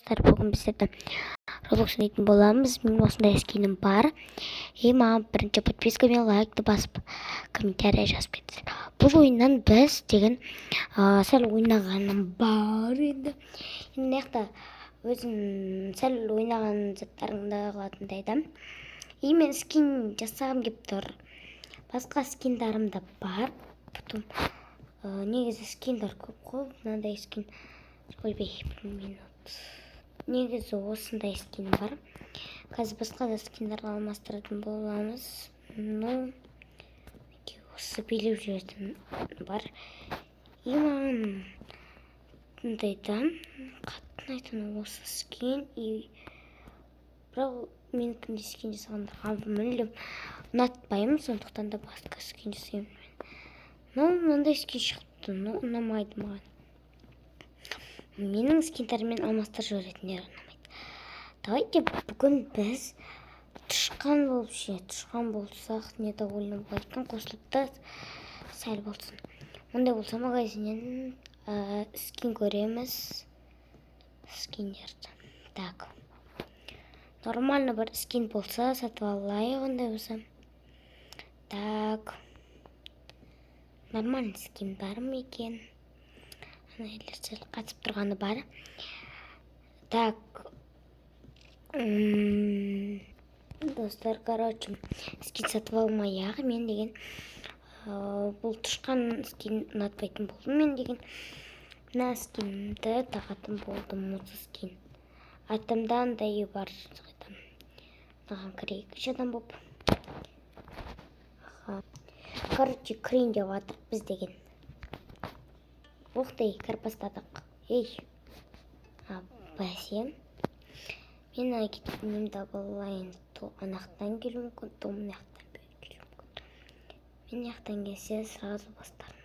Бүгін біздерді Roblox ойнайтын боламыз. Менің осындай скинім бар. Маған бірінші подписка мен лайкты басып, комментарий жазып кетсін. Бұл ойыннан біз деген сәл ойнағаным бар енді. Мына жақта өзім сәл ойнаған заттарымды қылатындай да. Мен скин жасағым келіп тұр. Басқа скиндарым да бар. Потом негізі скиндар көп қой. Мынандай скин ойбай, бір минут. Негізі осындай скин бар. Қазір басқа да скиндарға алмастыратын боламыз. Осы билеп жүретін бар. Маған мұндайда қатты ұнайтын осы скин. Бірақ менікінде скин жасағандарға мүлдем ұнатпаймын, сондықтан да басқа скин жасаймын. Мынандай скин шықты, ұнамайды маған. Менің скиндармен алмастырып жүретіндер ұнамайды. Давайте бүгін біз тышқан болсақ, не довольно болады екен, қосылып та сәл болсын. Ондай болса магазиннен скин көреміз. Скиндерді. Так. Нормально бір скин болса, сатып алайық ондай болса. Так. Нормальный скин бар ма екен? Сәл қатып тұрғаны бар. Так. Достар, короче, скин сатып алмай-ақ. Мен деген бұл тышқан скин ұнатпайтын болдым. Мен деген мына скинді тағатын болдым. Осы скин. Атымда андай бар. Маған кірейік үш адам болып. Короче, кірейін деп атыр біз деген. Ух ты, кіріп бастадық. Бәсе. Мен әкетімімді болайын. Анақтан келу мүмкін, мына жақтан келу мүмкін. Мен жақтан келсе сразу бастарым.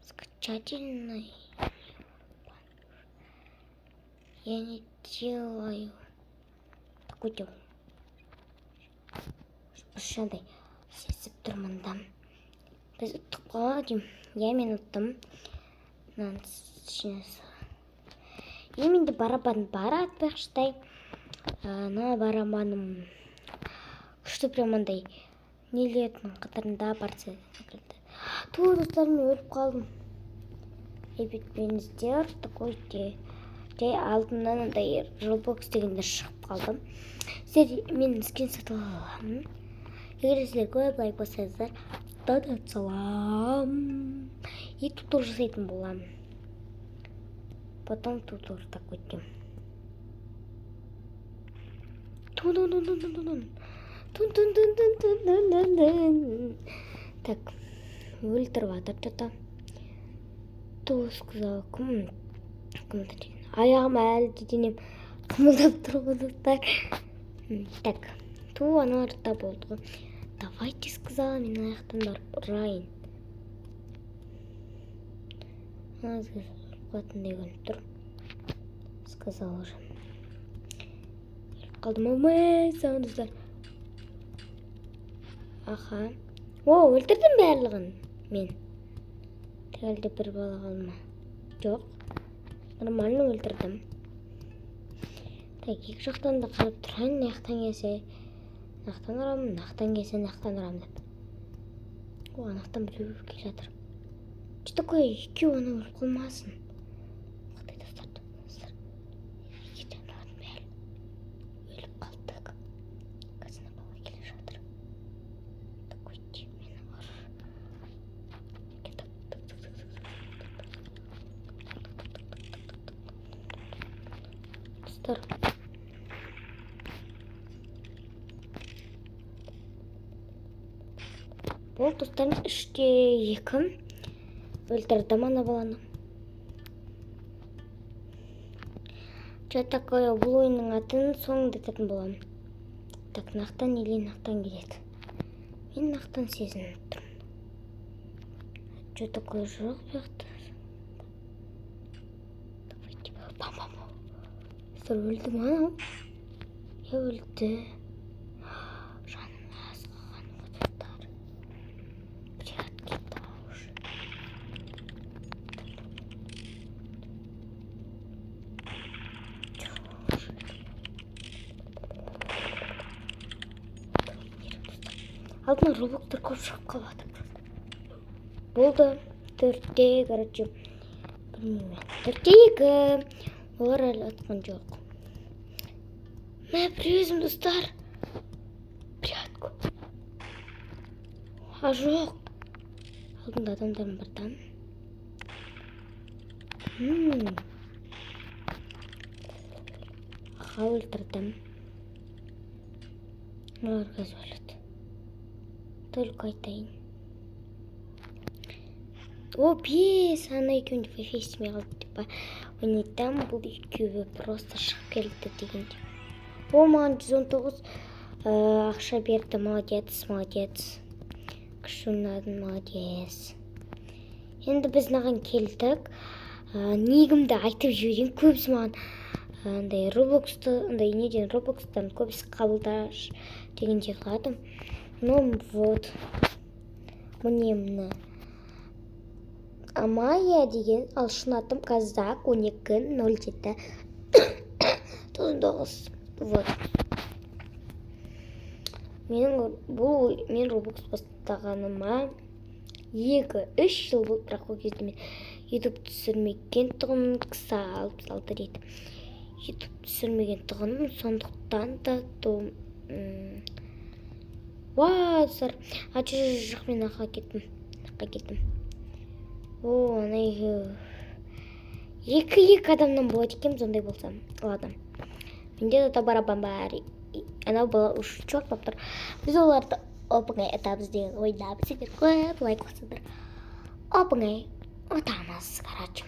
Скачательный. Я не делаю. Такой дел. Шандай. Сесіп тұрмында. Біз ұттық қойдым. Мен ұттым. Менде барабан бар атпақшыдай. Барабаным күшті прямандай нелетін қатарында барса. Достарым өліп қалдым. Бетпеніздер. Такой жай алдымнан андай Roblox дегенде шығып қалдым. Сіздер мен скин сатып аламын. Егер сіздер көп лайк бассаңыздар, да салам. И туторы жасайтын боламын. Потом туторы такой тем. Так, өлтіріп атыр что-то. Кто сказал? Кім? Аяғым әлі денем қымылдап тұрғы достар. Так, ана артта болды. Давайте, сказала, мен аяқтан барып ұрайын. Қуатындай көніп тұр. Сказала уже. Қалдым алмай саған достар. Аха. Өлтірдім барлығын мен. Тәлде бір бала қалма. Жоқ. Нормально өлтірдім. Так, екі жақтан да қарап тұрайын. Наяқтан келсе нақтан ұрамын, нақтан келсе нақтан ұрамын деп. Анақтан біреу келе жатыр. Что такое? Екеу ана өліп қалмасын. Қандай достар. Екеуден ұрадым бәрі. Өліп қалдық. Қазына бала келе жатыр. Такой мені ұр. Достар. Бұл достарым 3-2 өлтірдім ана баланы. Что такое? Бұл ойынның атын соңында айтатын боламын. Так, нақтан или нақтан келеді. Мен нақтан сезініп тұрмын. Что такое? Жоқ бияқты. Давайте. Бам-бам. Өлді ма? Өлді. алдынан роблоктар көп шығып қалады. Болды. 4-те, короче. Білмеймін. 4-те 2. Олар әлі атқан жоқ. Мә, привезім, достар. Прятку. А жоқ. Алдында адамдардың бірден. Аға өлтірдім. Оларға сөйледі. Только айтайын. О, бес, ана екеуін де естімей қалды деп ойнайтам. Бұл екеуі просто шығып келді дегенде. О, маған 119 ақша берді. Молодец, молодец. Күшті ойнадың, молодец. Енді біз маған келдік. Негімді айтып жіберейін. Көбісі маған Роблокстан көбісі қабылдаш дегенде қаладым. Ну, вот. Мұнемні. Амая деген алшын атым Казак 12-07 99. Вот. Мен Roblox бастағаныма 2-3 жыл болды, бірақ ол кезде мен YouTube түсірмеген тұғымын кісі 66 дейді. YouTube түсірмеген тұғыным, сондықтан да Вау, жоқ, мен аққа кеттім. О, ана екі адамнан болады екен, сондай болсам. Ладно. Менде де барабан бар. Анау бала ұшып тұр. Біз оларды оп-оңай атамыз деген ойдамыз. Сіздер көп лайк қосыңдар. Оп-оңай атамыз, короче.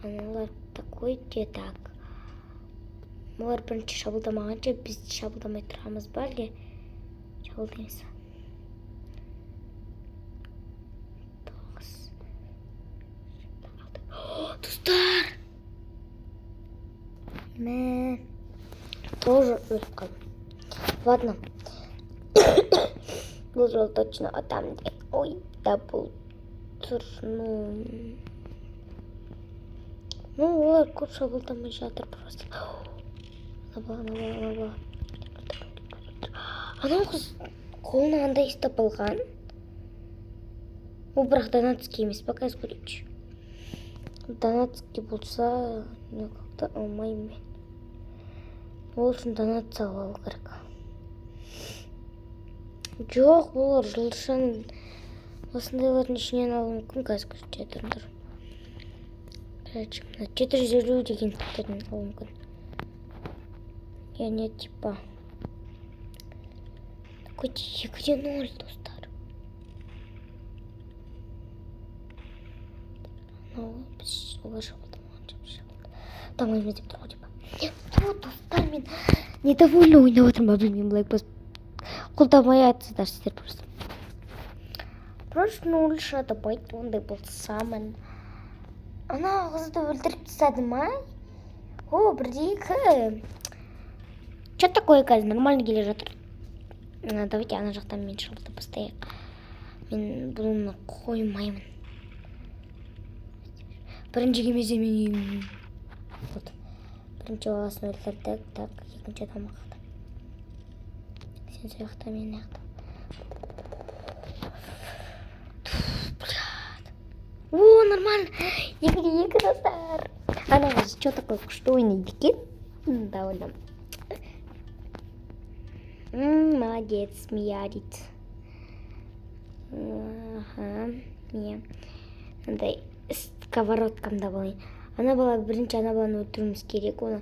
Аналар такой де так. Олар бірінші шабылдамағанша біз шабылдамай тұрамыз ба әлде? Шабылдаймыз. Достар! Мен тоже өліп қалдым. Ладно. Бұл жол точно атам деген ойда бұл тұр. Ну, олар көп шабылдамай жатыр просто. Ана қыз қолына андай істеп алған. Ол бірақ донатский емес, пока көрейінші. Донатский болса, как-то алмаймын мен. Ол үшін донат салып алу керек. Жоқ, олар жылшын осындайлардың ішінен алу мүмкін, қазір көрсете тұрыңдар. 450 деген кіттерден алу мүмкін. Яғни типа такой 2-0, достар. Біз олар шабылдамаған шабылды. Дамаймыз деп тұр ғой типа. Достар, мен недовольно ойнап отырмын, білмеймін, лайк басып қолдамай атсыздар сіздер просто. Просто лучше атапайды, ондай болсамын. Ана қызды өлтіріп тастады ма? О, бірдейкі. Что такое, қазір нормально келе жатыр. Давайте ана жақтан мен шабылды бастайық. Мен бұны қоймаймын. Бірінші кемезе мен вот. Бірінші баласын өлтірдік. Так, екінші адам қалды. Сен сояқта, мен аяқта. О, нормально. 2-2, достар. Ана қыз что такое күшті ойнайды екен? Довольно. Молодец, Мия дейді. Мия. Андай сковородкамда болайын. Ана бала бірінші ана баланы өлтіруіміз керек. Оны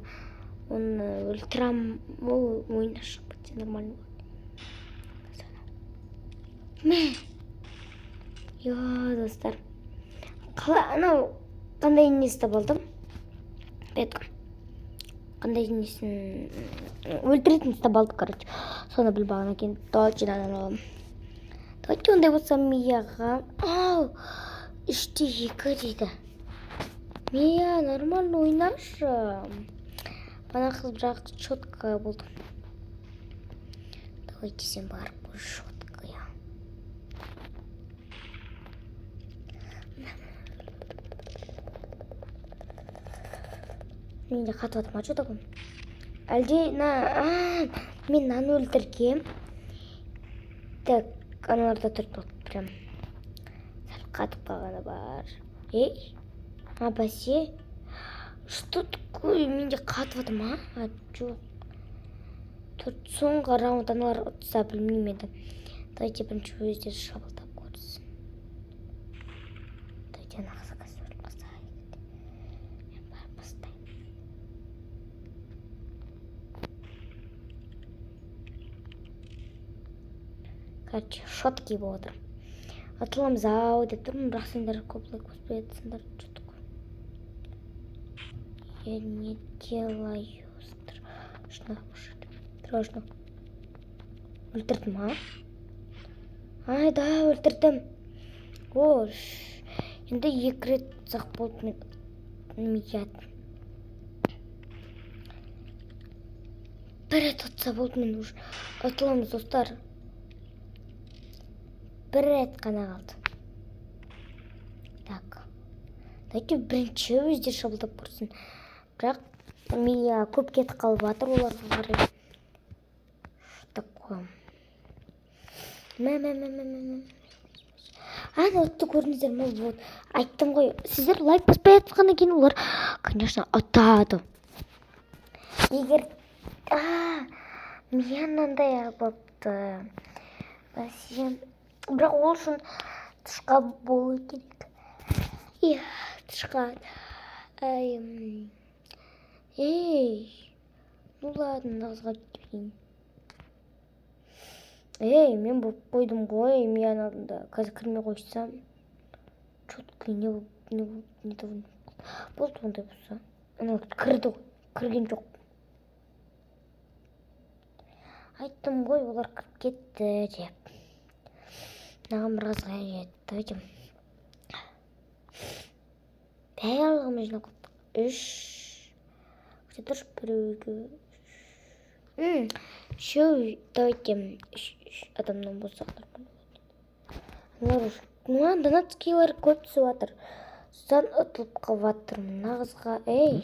өлтірам. Ол ойына шығып кетсе нормально болады. Мә. Йо, достар. Анау қандай несті болдым? Беткім. Қандай несін өлтіретін істі болдық, короче. Соны біл бағына кейін точно аналым. Точно ондай болса Мияға. Ау, 3-2 дейді. Мия, нормально ойнашы. Ана қыз бірақ четко болды. Давайте сен барып бұл четкая. Менде қатып атыма что такое? Әлде, Мен мынаны өлтіргем. Так, аналарда тұрып болды прям. Сәл қатып қалғаны бар. Ей, бәсе. Что такое? Менде қатып отыр ма? Жоқ. Соңғы раунд аналар ұтса білмеймін енді. Давайте бірінші өздері шабылдап көрсін. Давайте ана қызға сөйлеп бастайық. Мен барып бастаймын. Короче, шот киіп отыр. Атыламыз ау деп тұрмын, бірақ сендер көп лайк қоспай жатсыңдар. Что такое? Я не делаю страшно. Өлтірдім, Ай, да, өлтірдім. Ош. Енді 2 рет сақ болды мен. Мият. 1 рет отса болды мен уж. Атыламыз, достар. 1 рет қана қалды. Так. Дайте бірінші өздер шабылдап көрсін. Бірақ мен көп кетіп қалып жатыр оларға қарай. Что такое? Отты көрдіңіздер ме? Вот. Айттым ғой. Сіздер лайк баспай жатқаннан кейін олар, конечно, ұтады. Егер мен мынандай болыпты. Бірақ ол үшін тышқа болу керек. Иә, тышқа. Ей, ну ладно, назға кетпейін. Ей, мен болып қойдым ғой, мен алдында қазір кірмей қойсам. Чөткі не болды ондай болса. Ана кірді ғой, кірген жоқ. Айттым ғой, олар кіріп кетті деп. Нағым бір қызға жетті. Бәлғымыз жинап қойдық. 3. Где-то біреуге. Еще давайте адамнан болсақтар. Донатскийлер көп түсіп жатыр. Сан ұтылып қалып жатырмын. Нағызға, ей.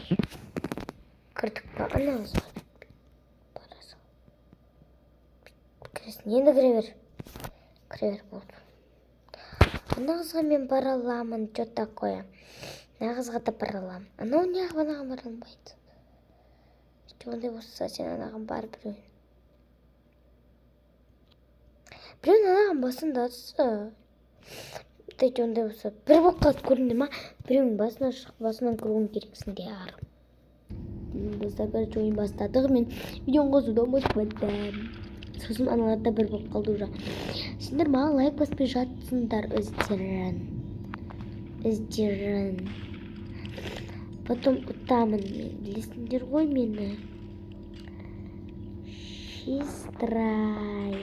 Кірдік па? Нағызға. Кіресін, енді кіре бер. Кіре бер болды. Нағызға мен бара аламын. Что такое? Нағызға да бара аламын. Анау неғып анаған бара алмайды? Ондай болса, сен анаған бар біреуін. Біреуін анаған басында атса. Дайте ондай болса. Бір болып қалып көрінді ма? Біреуін басынан көруін керексің де арым. Біздер бір ойын бастадық. Мен видеоны қосуды ұмытпадым. Сосын аналарда бір болып қалды уже. Сендер маған лайк баспай жатсыңдар өздерін. Потом ұтамын мен. Білесіңдер ғой мені. Шистрая.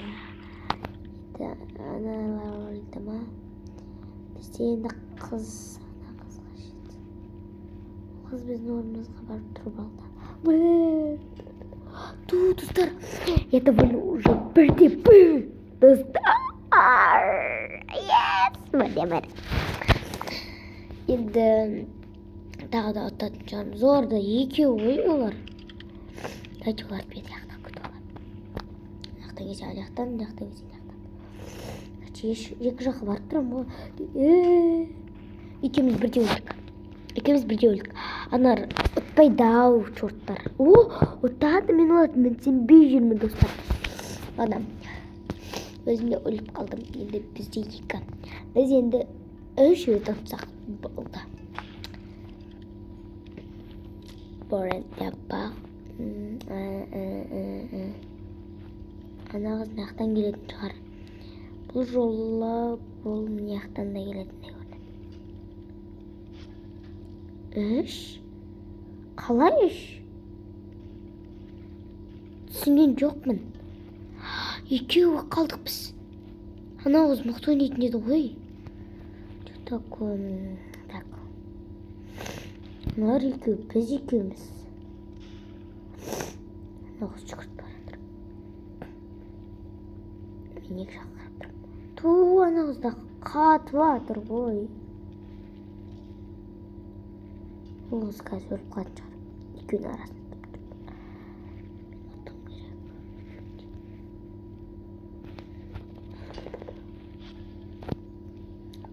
Аналар өлді ма? Бізде енді қыз. Ана қызға жетті. Қыз біздің орнымызға барып тұрып алды. Достар, я довольно уже бір. Достар. Yes! Мәрі. Енді тағы да ұтатын шығармыз. Орда екеу ғой олар. Дайте олар бет яқтан күті олар. Яқтан кесе аяқтан, яқтан кесе яқтан. Екі жаққа барып тұрам ғой. Екеуміз бірде өлдік. Анар ұтпайды-ау, чорттар. Ұтады мен оларды, мен сенбей жүрмін, достар. Ладно. Өзімде өліп қалдым. Енді бізде 2. Біз енді 3 рет ұтсақ болды. Борен yapaq. Ана қыз мияқтан келетін шығар. Бұл жолы бұл мияқтан да келетін де көрді. 3? Қалай 3? Түсінген жоқпын. 2 қалдық біз. Ана қыз мықты ойнайтын еді ғой. Что такое? Так. Мынар 2, біз 2-міз. Ана қыз жүгіріп бара жатыр. Мен 2 жаққа қарап тұрмын. Ана қыз да қатып жатыр ғой. Ол қыз қазір өліп қалатын шығар. 2-нің арасында тұрып.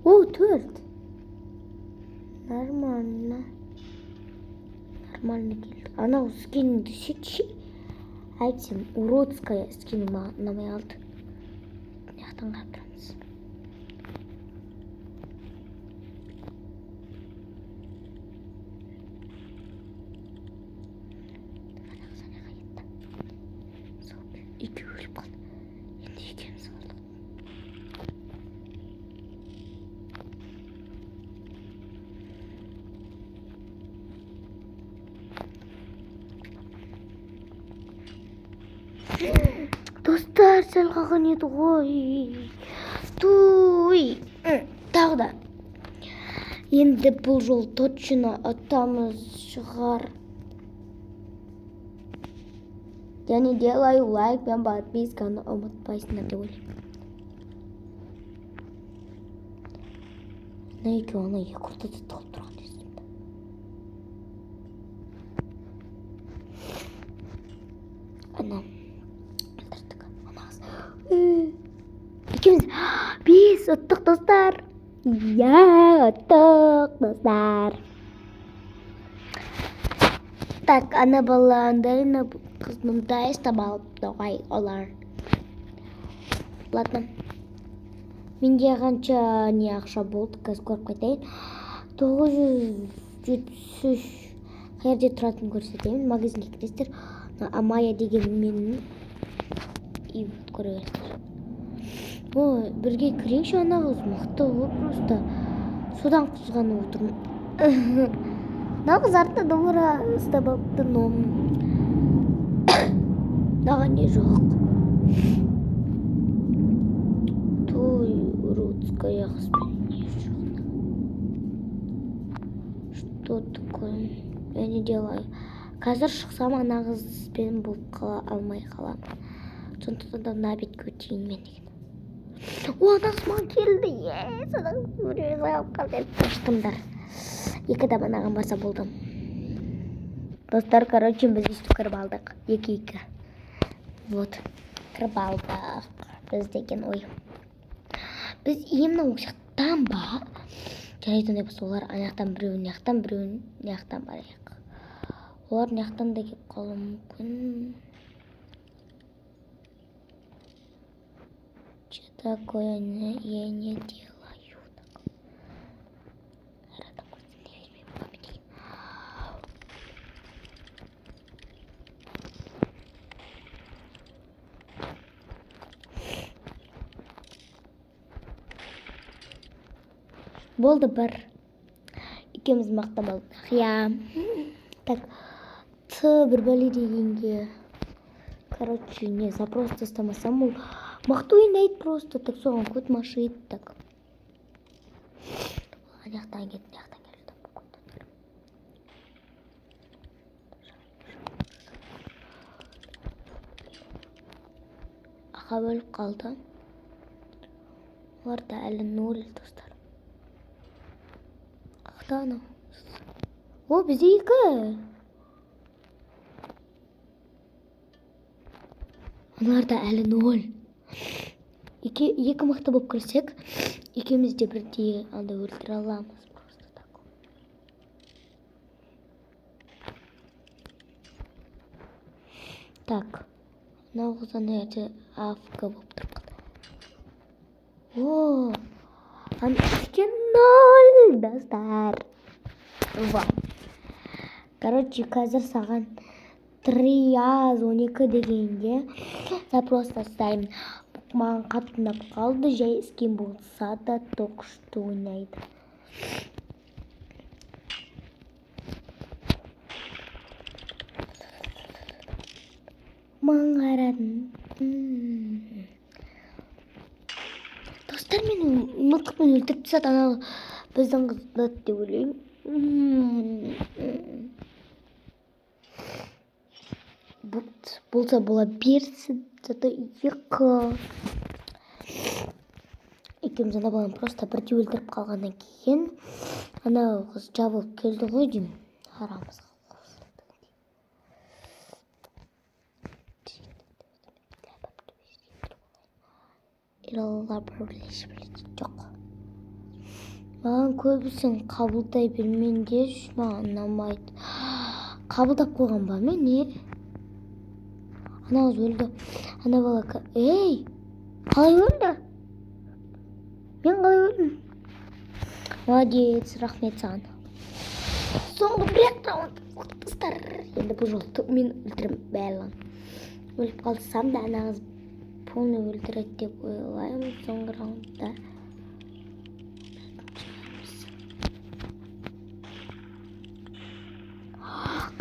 О, 4. Нормально. Нормально келді. Анау скиніңді шетші. Әйтсем, уродская скин ұнамай алды. Яқтан қарап тұрамыз. Екеуі өліп қалды. Енді екеуміз қалдық. Достар, сәл қалған еді ғой. Туй. Тағы да. Енді бұл жол точно атамыз шығар. Және делаю лайк пен подписканы ұмытпайсыңдар деп ойлаймын. Ана екеуі ана екі ортада тығылып тұрған естімді. Ана. Екеуміз 5 ұттық достар. Ұттық достар. Так, ана бала андай, қыз мұндай стабалып доғай олар. Ладно. Менде қанша не ақша болды, қазір көріп қайтайын. 973 қайерде тұратын көрсетемін. Магазинге кіресіздер. Амая деген менің. И вот көресіздер. Ой, бірге кірейінші, ана қыз мықты ғой просто. Содан қызғанып отырмын. Мына қыз артта домбыра ұстап алыпты, маған не жоқ. Той уродская қызбен не жоқ. Что такое? Я не делаю. Қазір шықсам ана қызбен болып қала алмай қаламын. Сондықтан да мына бетке өтейін мен деген. О, ана қыз келді. Содан біреуі алып қалды деп қаштымдар. Екі адам анаған баса болдым. Достар, короче, біз естіп кіріп алдық. 2-2. Вот. Кіріп алдық. Біз деген ой. Біз емна оқшақтан ба? Жарайды ондай болса, олар аяқтан біреуін, аяқтан біреуін, аяқтан барайық. Олар аяқтан да кеп қалуы мүмкін. Что такое? Я не делаю. Болды бір. Екеуміз мақтап алдық. Я. Так. Бір бәле дегенге. Короче, не запрос тастамасам ол. Мақту ойнайды просто. Так соған көт машиды. Так. Аяқтан келді. Аға бөліп қалды. Оларда әлі 0 достар. Ақтаны. О, бізде 2. Оларда әлі 0. Екі мықты болып кірсек, екеуміз де бірдей анда өлтіре аламыз. Просто так. Так. Мынау қыз ана жерде АФК болып тұрып қалды. О, ана 0 достар. Ва. Короче, қазір саған 3-12 дегенде запрос тастаймын. Маған қатты ұнап қалды, жай скин болса да тоқ что ойнайды. Маған қарадым. Достар, мені мылтықпен өлтіріп тастады, ана біздің қызды деп ойлаймын. Болса бола берсін, зато 2. Екеуміз ана баланы просто бірде өлтіріп қалғаннан кейін ана қыз жабылып келді ғой деймін. Арамызға қосылды. Иралар бірлесіп жоқ. Маған көбісін қабылдай бермен деші, маған ұнамайды. Қабылдап қойған ба мен, Ана қыз өлді. Ана бала ей, қалай өлді? Мен қалай өлдім? Молодец, рахмет саған. Соңғы бір раунд достар. Енді бұл жолы мен өлтірем барлығын. Өліп қалсам да ана қыз полный өлтіреді деп ойлаймын соңғы раундта.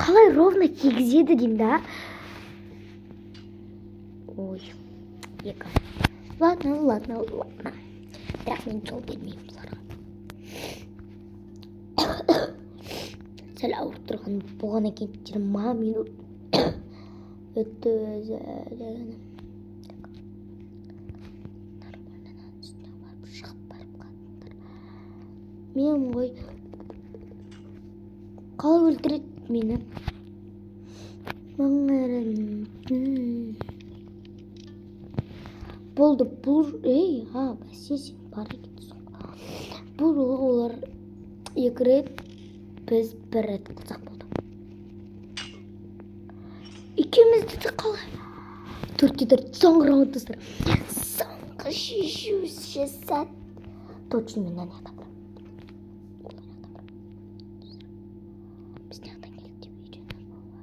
Қалай ровно кигізеді деймін да? Ой, екі. Ладно. Бірақ мен жол бермеймін бұларға. Сәл ауырып тұрған болған екен 20 минут өтті өзі. Нормальнан үстіне барып шығып барып қатындар. Мен ғой қалай өлтіреді мені? Болды бұл бәсе сен бар екенсің. Бұл олар екі рет, біз бір рет қылсақ болды. Екеумізді де қалай? 4-4 соңғы раунд достар. Соңғы шешуші сәт. Точно мен ана жақта барам. Біз не жақтан келді деп үйреніп олар.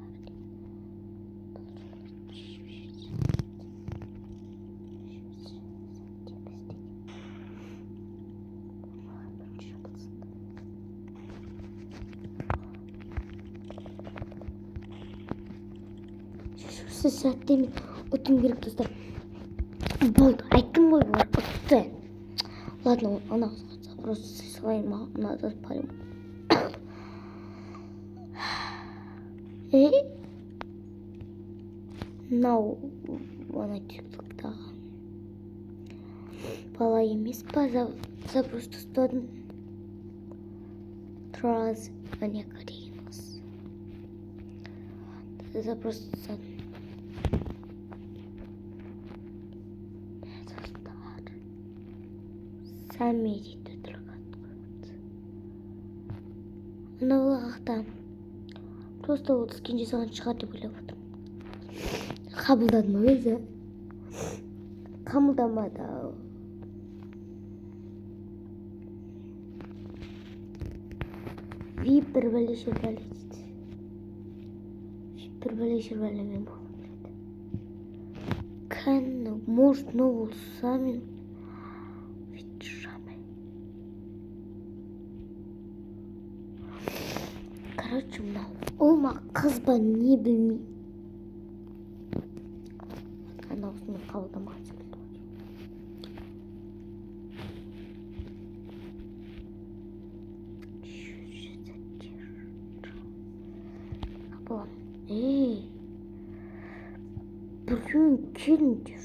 Шешуші сәтте мен ұтым керек достар. Болды, айттым ғой бұлар ұтты. Ладно, ана просто сыйлайын маған надо парим. Мынау ана тиктоктағы бала емес па, запрос ұстадым. Тұраз Ванека деген қыз. Запрос ұстадым. Сәме дейді тұрғат қойыпты. Ана бала қақта. Просто ол скин жасаған шығар деп ойлап отырмын. Қабылдадым өзі. Қабылдамады. Випер бәле дейді. Випер бәле мен болғым келеді. Кәні, может, новый самин. Короче, мынау. Ол ма қыз ба не білмеймін. Ана осыны қабылдамаған секілді. Бүгін келіңдер.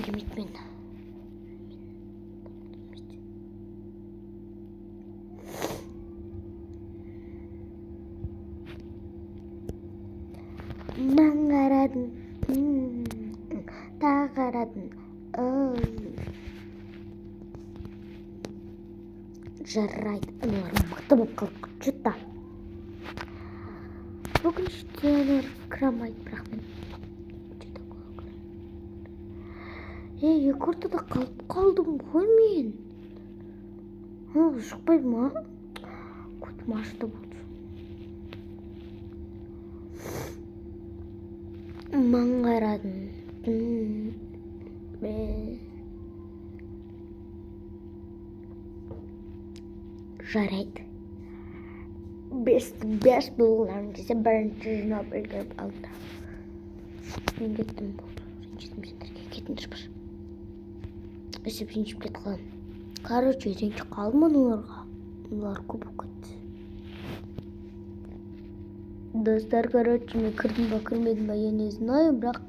Демейді мен. Мен қарадым, тағы қарадым. Жарайды, аналар мықты болып қалып жұтта. Бүгін жүттелер кірамайды, бірақ мен екі ортада қалып қалдым ғой мен. Шықпайды ма? Көтім ашты болды. Мен қарадым. Жарайды. 5 болғыларым десе бірінші жинап үлгеріп алды. Мен кеттім болды. Ренжітім сендерге кетіңдер бір. Өсіп ренжіп кетті қалам. Короче, ренжіп қалдым оларға. Олар көп өкетті. Достар, короче, мен кірдім ба, кірмедім ба, я не знаю, бірақ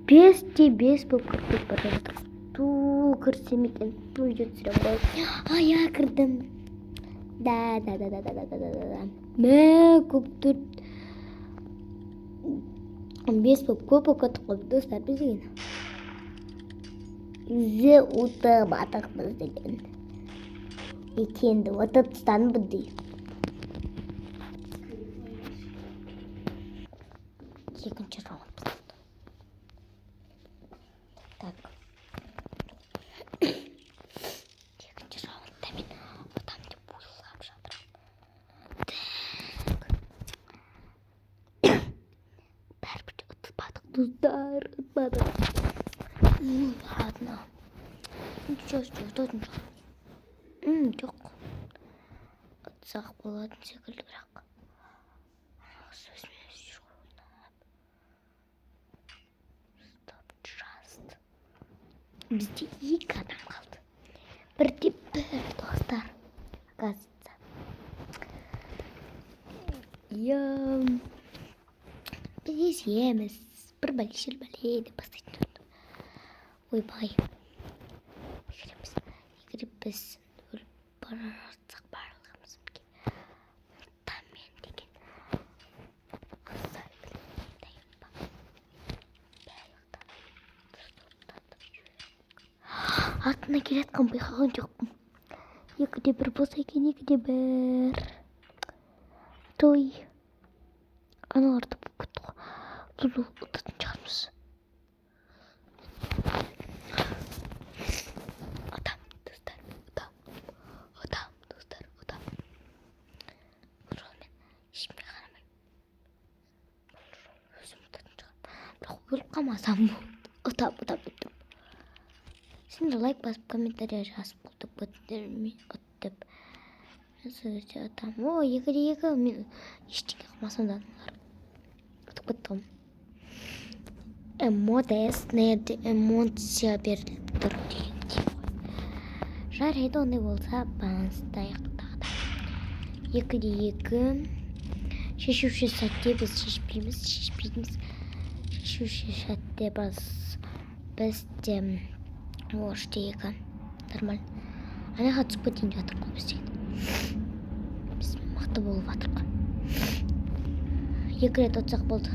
5-5 болып кіріп бара жатыр. Кірсем екен, видео түсірем ғой. Я кірдім. Да. Мә, көп тұрд. 5 болып көп өкетті қойды, достар, біз деген. Зе ұтып атықпыз деген. Екенді ұтып тұстанбыз дейді. Екінші раунд болды. Так. Екінші раундта мен ұтам деп ойлап жатырмын. Бәрібір де ұтылмадық, достар, ұтылмадық. Ладно. Төртінші. Жоқ. Ұтсақ болатын секілді, бірақ. Сөзмен Бізде 2 адам қалды. Бірде бір достар. Оказывается. Біз еміз. Бір бәлешіл бәлейді бастайтын. Ойбай. Егер біз өліп бара жатсақ барлығымыз бірге. Тамен деген. Құсай білмейді ба. Артына келеткен байқаған жоқпын. Екіде бір болса екен, екіде бір. Той. Аналарды бұтты ғой. Тұзу ұтатын шығармыз. Отам, достар, отам. Отам, достар, отам. Жолмен ешкімге қарамаймын. Өзім ұтатын шығармын. Бірақ өліп қалмасам отам деп. Сен де лайк басып, комментария жазып құлдып өтіндермен ұттып. Мен сөзде атам. О, 2-2. Мен ештеңе қылмасам да аналар. Ұтып кеттім. Эмоция беріліп тұр деген тем ғой. Жарайды, ондай болса, баланстайық тағы да. 2-2. Шешуші сәтте біз шешпейміз. Шешуші сәтте біз де оштегі. Нормально. Анаға түсіп кетейін жатыр ғой бізде. Біз мықты болып жатыр ғой. 2 рет ұтсақ болды.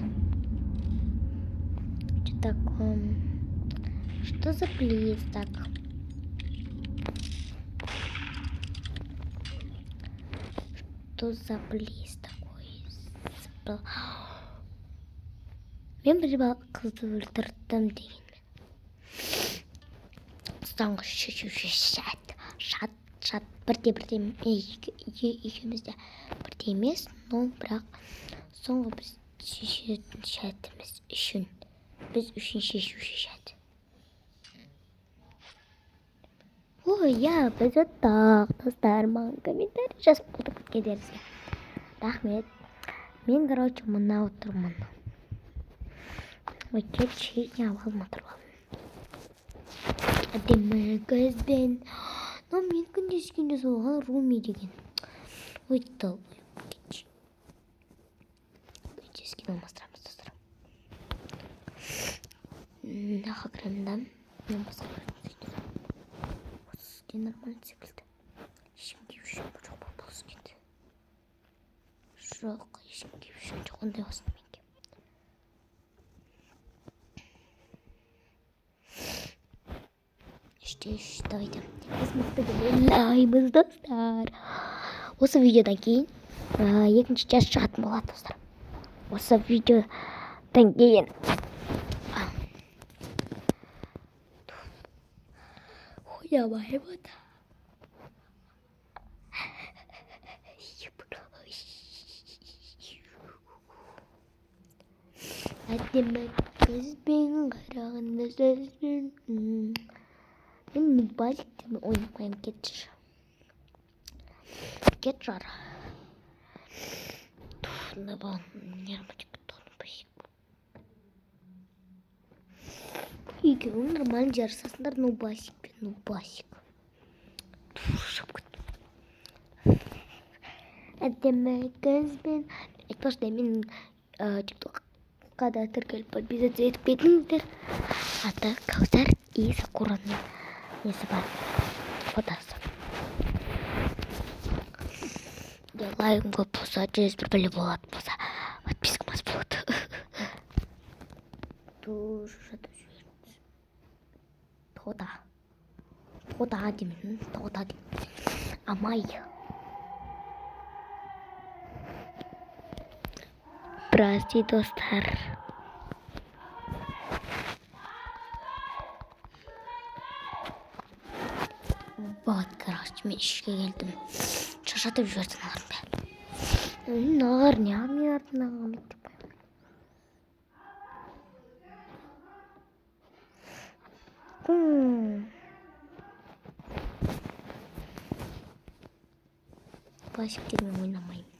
Что за плиз так? Что за плиз такой? Мен бір қызды өлтірдім дегенмен. Соңғы шешуші шат. Бірде екеуміз де бірде емес, но бірақ соңғы біз шешетін шәтіміз үшін. Біз үшін шешуші шәт. Ой, біз ұттық, достар, маған комментарий жазып болдық кедерізге. Рахмет. Мен, короче, мұна отырмын. Ой, келші, не алма тұрмын. Әдемі көзбен. Но мен күндескенде соған Руми деген. Ой, тал. Күндескен алмастырамыз, достар. Наға кірімден. Мен басқа көрінді. Сізге нормально секілді. Ешімге үшін жоқ бұл сізгенді. Жоқ, ешімге үшін жоқ. Ондай осын менге. Давайте. Біз мықты ойлаймыз, достар. Осы видеодан кейін екінші час шығатын болады, достар. Осы видеодан кейін. Ойнамай бұд. Әдемі көзбен қарағанда сөзбен. Мен нубасиктермен ойнамаймын, кетші. Кетшар. Набан, нерматик нубасик. Екеуің нормально жарысасыңдар, нубасик пен нубасик. Әдемі көзбен. Айтпашыда мен тиктокқа да тіркеліп подписаться етіп кетіңіздер. Аты Кәусар и Сакураның несі бар, фотосы. Лайкым көп болса, 101 білі болады болса, подпискамыз болады. Тоже жатып жіберіңіз. Тода деймін. Амай. Прости, достар. Вот, короче, мен ішке келдім. Шаршатып жіберді нағыр бәрі. Нағыр не артынан пластиктермен ойнамаймын.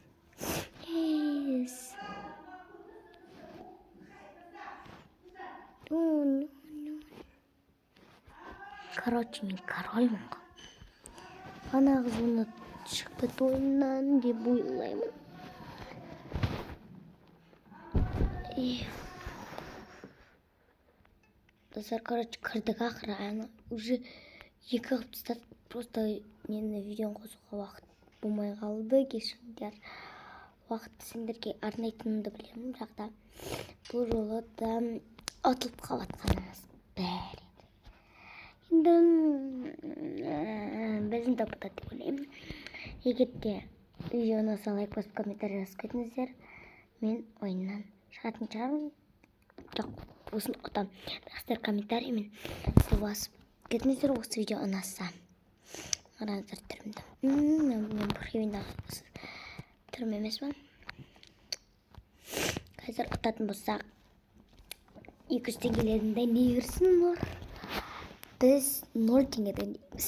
Короче, мен корольмін ғой. Ана қыз оны шықты тойынан деп ойлаймын. Достар, короче, кірдік ақыры. Ана уже 2 қылып тастады. Просто мені видеоны қосуға уақыт болмай қалды. Кешіріңдер. Уақытты сендерге арнайтынымды білемін. Бірақ та бұл жолы да атылып қалатқанымыз бәрі. Енді біздің тапыда деп ойлаймын. Егер де видеоны лайк басып комментарий жазып кетіңіздер, мен ойыннан шығатын шығармын. Жоқ, осын отам. Бірақсыздар комментариймен басып кетіңіздер, осы видео ұнаса. Қараңыздар түрімді. Мен бүрхевендағы түрім емес ба? Қазір ұтатын болсақ 200 теңгелерінде не кірсін бар? Біз 0 теңгеден дейміз.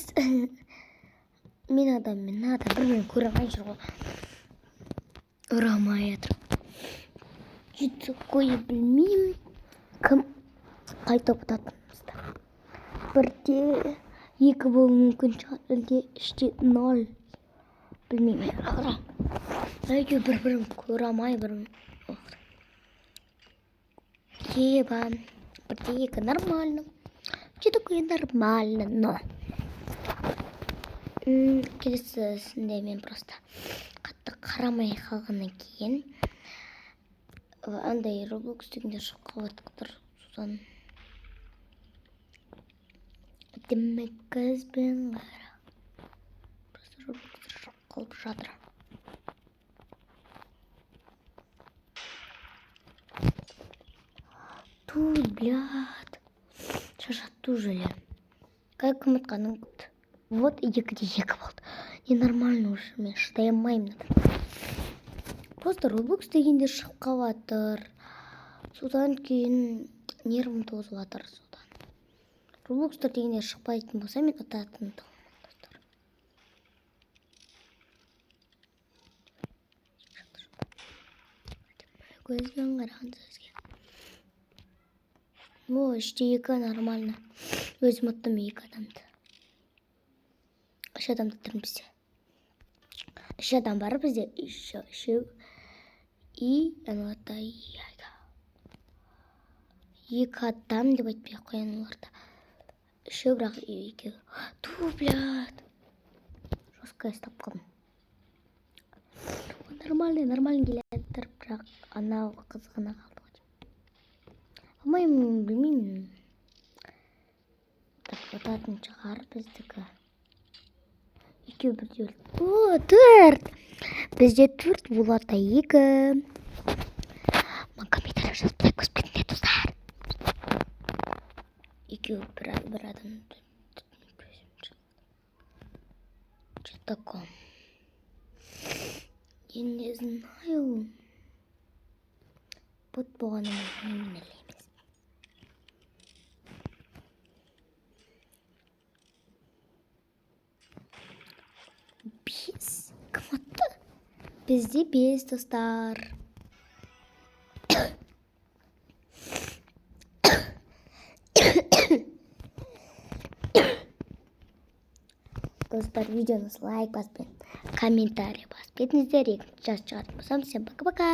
Мен адам бір-бірін көре алмай жүр ғой. Ұрамай атыр. Жеті қойы білмеймін. Кім қайта ұтатынымызды. 1-де 2 болу мүмкін шығар. Әлде 3-де 0. Білмеймін. Әйге бір-бірін көре алмай бір-бірін. Еба. 1-де 2 нормально. 4 нормально, но. Келесісінде мен просто қатты қарамай қалғаннан кейін андай Roblox дегенде шығып қалатықтыр. Содан демек көзбен қара. Просто Roblox шығып қалып жатыр. Тут, блядь. Шаршатты уже. Как ұмытқаным болды. Вот 2-де 2 болды. Ненормально уже, мен шыдай алмаймын. Просто Roblox дегенде шығып қалатыр. Содан кейін нервым тозып жатыр. Roblox дегенде шықпайтын болса, мен ұтатын тұғым. Көзбен қараған сөзге. О, 3-де 2 нормально. Өзім ұттым 2 адамды. 3 адамды тұрмын бізде. 3 адам бар бізде. 3. И анауатта 2 адам деп айтпай қоян оларда. 3 бірақ 2. Ту, блядь. Жесткая стап қалдым. Нормально келетір, бірақ анау қызғана қалды. Алмаймын, білмеймін. Так, отатын шығар біздікі. 2 бірде өлді. О, 4! Бізде 4 болады 2. Мен комментарий жазып лайк басып кетіңдер, достар. 2 бір адам. Что такое? Я не знаю. Бұт болғанымыз мен елейміз. Бізде 5, достар. Достар, видеоны лайк басып, комментарий басып кетіңіздер. Екінші жас шығатын болсам, всем пока-пока.